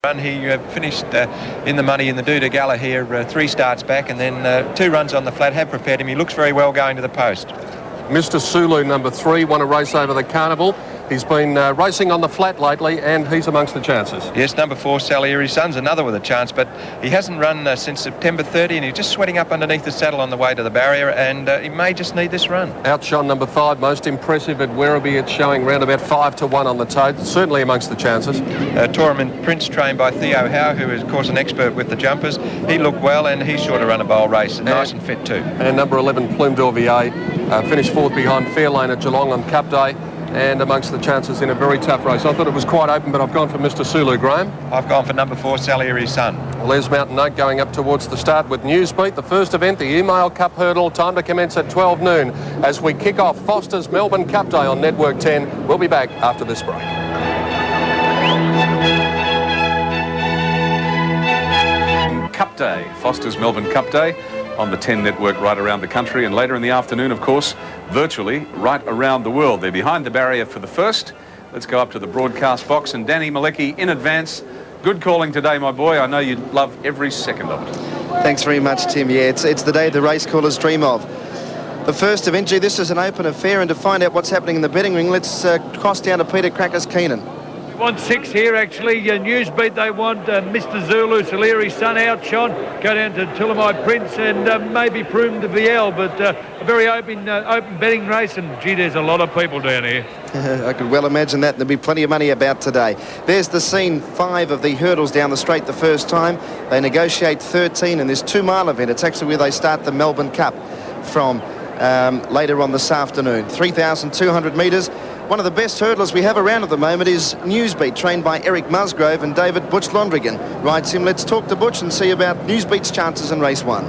run. He finished in the money in the Duda Gala here 3 starts back, and then 2 runs on the flat have prepared him. He looks very well going to the post. Mr. Sulu, number 3, won a race over the Carnival. He's been racing on the flat lately, and he's amongst the chances. Yes, number 4, Salieri Son's another with a chance, but he hasn't run since September 30, and he's just sweating up underneath the saddle on the way to the barrier, and he may just need this run. Outshone number 5, most impressive at Werribee. It's showing round about 5-1 on the tote, certainly amongst the chances. Tournament Prince, trained by Theo Howe, who is, of course, an expert with the jumpers. He looked well, and he's sure to run a bowl race, nice and fit too. And number 11, Plume d'Orvier, finished 4th behind Fairlane at Geelong on Cup Day, and amongst the chances in a very tough race. I thought it was quite open, but I've gone for Mr. Sulu, Graham. I've gone for number 4, Salieri Son. Les Mountain Oak going up towards the start with Newsbeat. The first event, the Email Cup Hurdle, time to commence at 12 noon as we kick off Foster's Melbourne Cup Day on Network 10. We'll be back after this break. Cup Day, Foster's Melbourne Cup Day on the 10 network right around the country, and later in the afternoon, of course, virtually right around the world. They're behind the barrier for the first. Let's go up to the broadcast box, and Danny Malecki in advance. Good calling today, my boy. I know you love every second of it. Thanks very much, Tim. Yeah, it's the day the race callers dream of. The first event, gee, this is an open affair, and to find out what's happening in the betting ring, let's cross down to Peter Crackers Keenan. We want 6 here, actually. Newsbeat, they want Mr. Zulu, Salieri Son, Outshone, go down to Tullamide Prince, and maybe Plume d'Orvier, but a very open betting race, and gee, there's a lot of people down here. I could well imagine that, and there'll be plenty of money about today. There's the scene 5 of the hurdles down the straight the first time. They negotiate 13 in this 2-mile event. It's actually where they start the Melbourne Cup from later on this afternoon. 3,200 metres. One of the best hurdlers we have around at the moment is Newsbeat, trained by Eric Musgrove, and David Butch Londrigan rides him. Let's talk to Butch and see about Newsbeat's chances in race 1.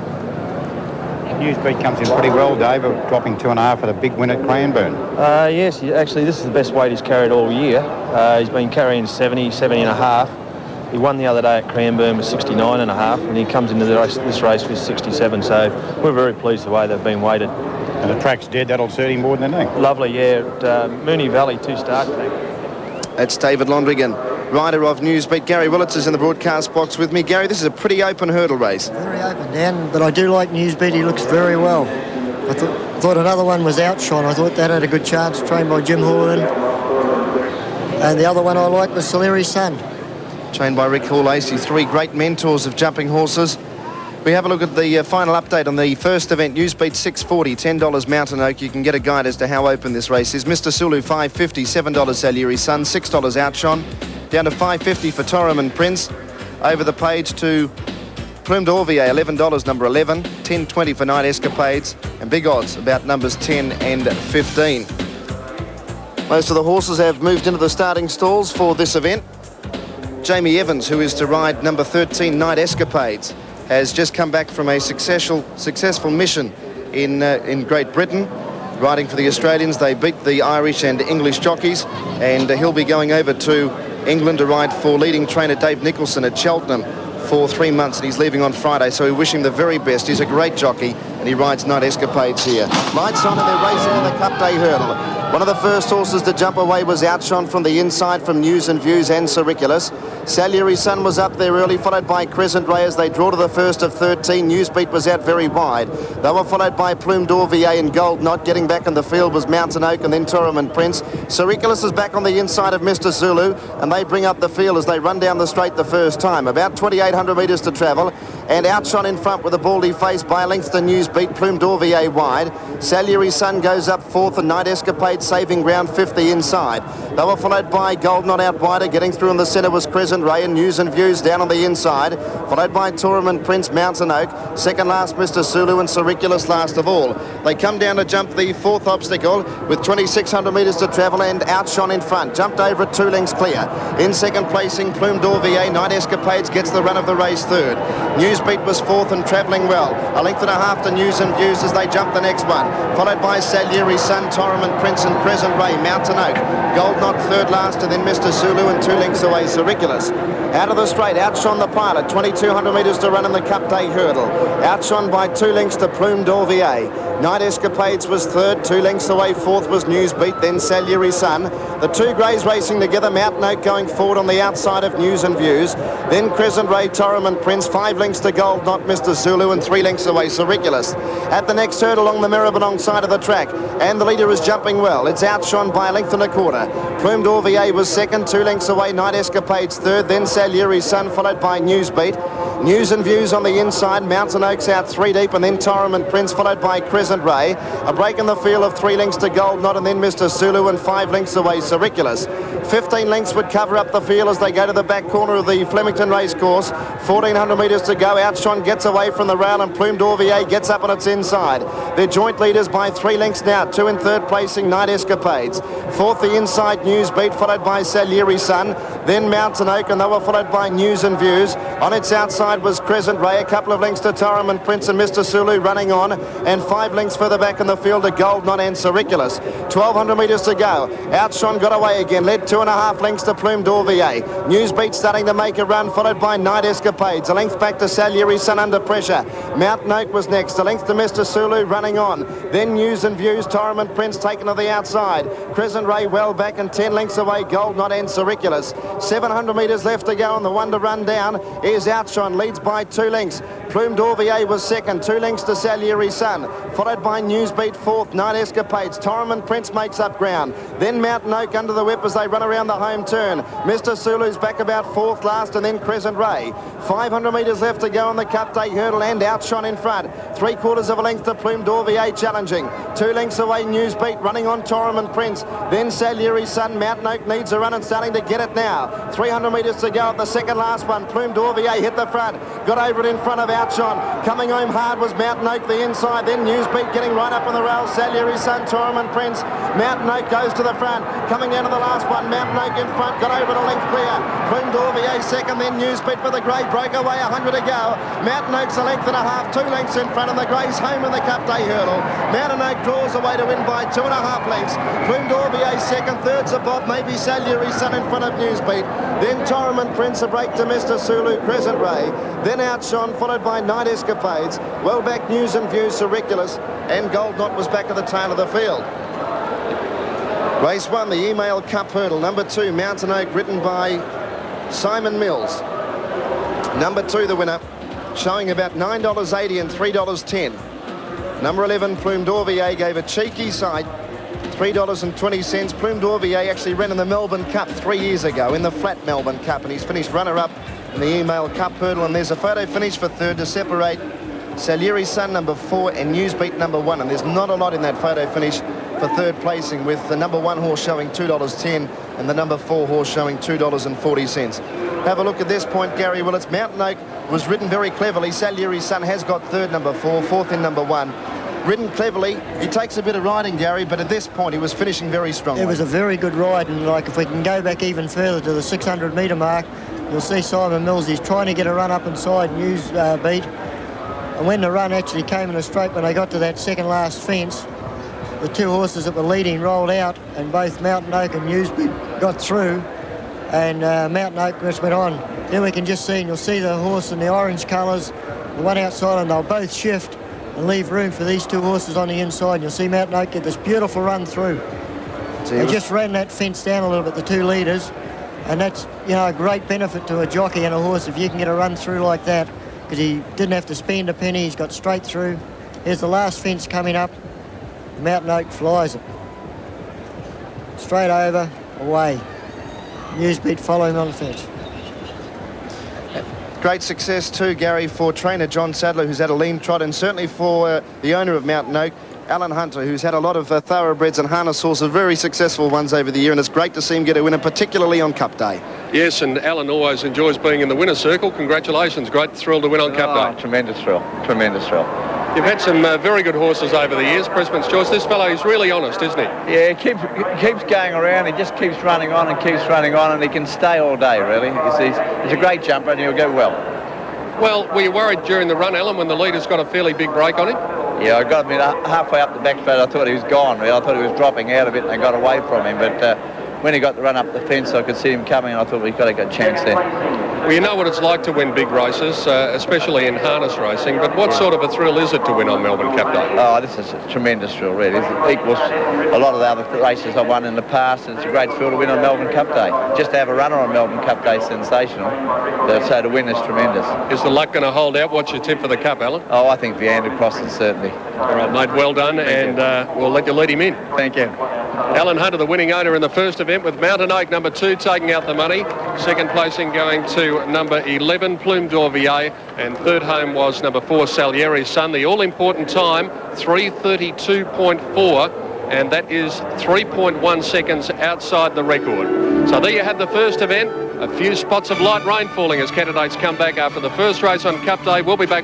Newsbeat comes in pretty well, Dave, dropping 2.5 at a big win at Cranbourne. Yes, actually this is the best weight he's carried all year. He's been carrying 70 and a half. He won the other day at Cranbourne with 69 and a half, and he comes into this race with 67, so we're very pleased the way they've been weighted. And the track's dead, that'll suit him more than anything. Lovely, yeah. At Moonee Valley, 2 starts back. That's David Londrigan, rider of Newsbeat. Gary Willits is in the broadcast box with me. Gary, this is a pretty open hurdle race. Very open, Dan, but I do like Newsbeat. He looks very well. I thought another one was Outshone. I thought that had a good chance, trained by Jim Horan. And the other one I liked was Salieri Son. Trained by Rick Hall-Lacey. 3 great mentors of jumping horses. We have a look at the final update on the first event. Newsbeat $6.40, $10 Mountain Oak. You can get a guide as to how open this race is. Mr. Sulu $5.50, $7 Salieri Son, $6 Outshone. Down to $5.50 for Torriman Prince. Over the page to Plume d'Orvier, $11, number 11. $10.20 for Night Escapades. And big odds about numbers 10 and 15. Most of the horses have moved into the starting stalls for this event. Jamie Evans, who is to ride number 13, Night Escapades, has just come back from a successful mission in Great Britain, riding for the Australians. They beat the Irish and English jockeys, and he'll be going over to England to ride for leading trainer Dave Nicholson at Cheltenham for 3 months, and he's leaving on Friday, so we wish him the very best. He's a great jockey, and he rides Night Escapades here. Lights on, and they're racing in the Cup Day hurdle. One of the first horses to jump away was Outshone from the inside from News and Views and Siriculous. Salieri Son was up there early, followed by Crescent Ray as they draw to the first of 13. Newsbeat was out very wide. They were followed by Plume d'Orvier and Gold Knot. Getting back in the field was Mountain Oak and then Torriman Prince. Siriculous is back on the inside of Mr. Zulu, and they bring up the field as they run down the straight the first time. About 2,800 metres to travel, and Outshone in front with a baldy face by a length to Newsbeat. Plume d'Orvier wide. Salieri Son goes up 4th, and Night Escapade saving ground 50 inside. They were followed by Gold Knot out wider. Getting through in the centre was Crescent Ray and News and Views down on the inside, followed by Torriman Prince, Mountain Oak. Second last Mr. Sulu, and Siriculous last of all. They come down to jump the 4th obstacle with 2,600 metres to travel, and Outshone in front. Jumped over at 2 lengths clear. In second placing, Plume d'Orvier. Night Escapades gets the run of the race 3rd. Newsbeat was 4th and travelling well. A length and a half to News and Views as they jump the next one, followed by Salieri Son, Torriman Prince and Crescent Ray. Mountain Oak, Gold Knot 3rd last, and then Mr. Sulu, and 2 lengths away Siriculous. Out of the straight, outshone the pilot. 2,200 metres to run in the Cup Day hurdle. Outshone by 2 lengths to Plume d'Orvier. Night Escapades was third. 2 lengths away, fourth was Newsbeat, then Salieri Sun. The 2 greys racing together. Mountain Oak going forward on the outside of News and Views. Then Crescent Ray, Torriman Prince. 5 lengths to Gold Knot, Mr. Zulu, and 3 lengths away, Siriculous. At the next hurdle along the Maribyrnong side of the track, and the leader is jumping well. It's outshone by a length and a quarter. Plume d'Orvier was second. 2 lengths away, Night Escapades third. Then Salieri Sun, followed by Newsbeat. News and Views on the inside. Mountain Oaks out 3 deep, and then Torriman Prince, followed by Crescent Ray. A break in the field of 3 lengths to Gold Knot, and then Mr. Zulu, and 5 lengths away, Siriculous. 15 lengths would cover up the field as they go to the back corner of the Flemington Racecourse. 1,400 metres to go. Outshone gets away from the rail, and Plume d'Orvier gets up on its inside. They're joint leaders by 3 lengths now. 2 in third placing, Night Escapades. Fourth, the inside Newsbeat, followed by Salieri Sun. Then Mountain Oak, and they were followed by News and Views. On its outside was Crescent Ray. A couple of lengths to Torriman Prince and Mr. Zulu running on, and 5 lengths further back in the field to Gold Knot and Siriculous. 1,200 metres to go. Outshone got away again, led 2.5 lengths to Plume d'Orvier. Newsbeat starting to make a run, followed by Night Escapades. A length back to Salieri Sun under pressure. Mountain Oak was next. A length to Mr. Zulu running on. Then News and Views, Torriman Prince taken to the outside. Crescent Ray well back, and 10 lengths away, Gold Knot and Siriculous. 700 metres left to go, and the one to run down is Outshone, leads by 2 lengths. Plume d'Orvier was second, 2 lengths to Salieri Sun, followed by Newsbeat fourth. Night Escapades. Torriman Prince makes up ground. Then Mountain Oak under the whip as they run around the home turn. Mr. Zulu's back about fourth last, and then Crescent Ray. 500 metres left to go on the Cup Day hurdle, and Outshone in front. 3/4 of a length to Plume d'Orvier challenging. 2 lengths away, Newsbeat running on Torriman Prince. Then Salieri Sun. Mountain Oak needs a run and starting to get it now. 300 metres to go at the second last one. Plume d'Orvier hit the front, got over it in front of Outshone. Coming home hard was Mountain Oak the inside. Then Newsbeat getting right up on the rail. Salieri Sun, Torriman Prince. Mountain Oak goes to the front. Coming down to the last one. Mountain Oak in front, got over the length clear. Plume d'Orvier second, then Newsbeat for the grey. Break away, 100 to go. Mountain Oak's a length and a half, 2 lengths in front, and the greys home in the Cup Day hurdle. Mountain Oak draws away to win by 2.5 lengths. Plume d'Orvier second, third's a Bob, maybe Salieri Sun in front of Newsbeat. Then Torriman Prince, a break to Mr. Zulu, Crescent Ray. Then Outshone, followed by Night Escapades. Well back, News and Views, Siriculous, and Gold Knot was back at the tail of the field. Race 1, the Email Cup hurdle. Number 2, Mountain Oak, ridden by Simon Mills. Number 2, the winner, showing about $9.80 and $3.10. Number 11, Plume d'Orvier, gave a cheeky sight, $3.20. Plume d'Orvier actually ran in the Melbourne Cup 3 years ago, in the flat Melbourne Cup, and he's finished runner-up in the Email Cup hurdle. And there's a photo finish for third to separate Salieri Sun number 4 and Newsbeat number 1. And there's not a lot in that photo finish for third placing, with the number 1 horse showing $2.10 and the number 4 horse showing $2.40. Have a look at this point, Gary Willits. Mountain Oak was ridden very cleverly. Salieri Sun has got third, number 4, fourth in number 1. Ridden cleverly. He takes a bit of riding, Gary, but at this point he was finishing very strongly. It was a very good ride, and like if we can go back even further to the 600 metre mark, you'll see Simon Mills. He's trying to get a run up inside Newsbeat. And when the run actually came in a straight, when they got to that second last fence, the 2 horses that were leading rolled out, and both Mountain Oak and Newsbeat got through, and Mountain Oak just went on. Then we can just see, and you'll see the horse in the orange colours, the one outside, and they'll both shift and leave room for these 2 horses on the inside. And you'll see Mountain Oak get this beautiful run through. They just ran that fence down a little bit, the 2 leaders, and that's, you know, a great benefit to a jockey and a horse if you can get a run through like that, because he didn't have to spend a penny. He's got straight through. Here's the last fence coming up. Mountain Oak flies it. Straight over, away. Newsbeat following on the fence. Great success too, Gary, for trainer John Sadler, who's had a lean trot, and certainly for the owner of Mountain Oak, Alan Hunter, who's had a lot of thoroughbreds and harness horses, very successful ones over the year, and it's great to see him get a winner, particularly on Cup Day. Yes, and Alan always enjoys being in the winner's circle. Congratulations. Great thrill to win on Cup Day. Tremendous thrill. Tremendous thrill. You've had some very good horses over the years. President's Choice. This fellow is really honest, isn't he? Yeah, he keeps going around. He just keeps running on and keeps running on, and he can stay all day, really. He's a great jumper, and he'll go well. Well, were you worried during the run, Alan, when the leader's got a fairly big break on him? Yeah, I got him halfway up the back straight. I thought he was gone, really. I thought he was dropping out of it, and I got away from him. But when he got the run up the fence, I could see him coming, and I thought we've got a good chance there. Well, you know what it's like to win big races, especially in harness racing, but what sort of a thrill is it to win on Melbourne Cup Day? Oh, this is a tremendous thrill, really. It equals a lot of the other races I've won in the past, and it's a great thrill to win on Melbourne Cup Day. Just to have a runner on Melbourne Cup Day is sensational, so to win is tremendous. Is the luck going to hold out? What's your tip for the Cup, Alan? Oh, I think Viander Crossing, certainly. All right, mate, well done, and we'll let you lead him in. Thank you. Alan Hunter, the winning owner in the first event, with Mountain Oak number 2 taking out the money. Second placing going to number 11, Plume d'Or VA, and third home was number 4, Salieri's Son. The all-important time, 3:32.4, and that is 3.1 seconds outside the record. So there you had the first event. A few spots of light rain falling as candidates come back after the first race on Cup Day. We'll be back with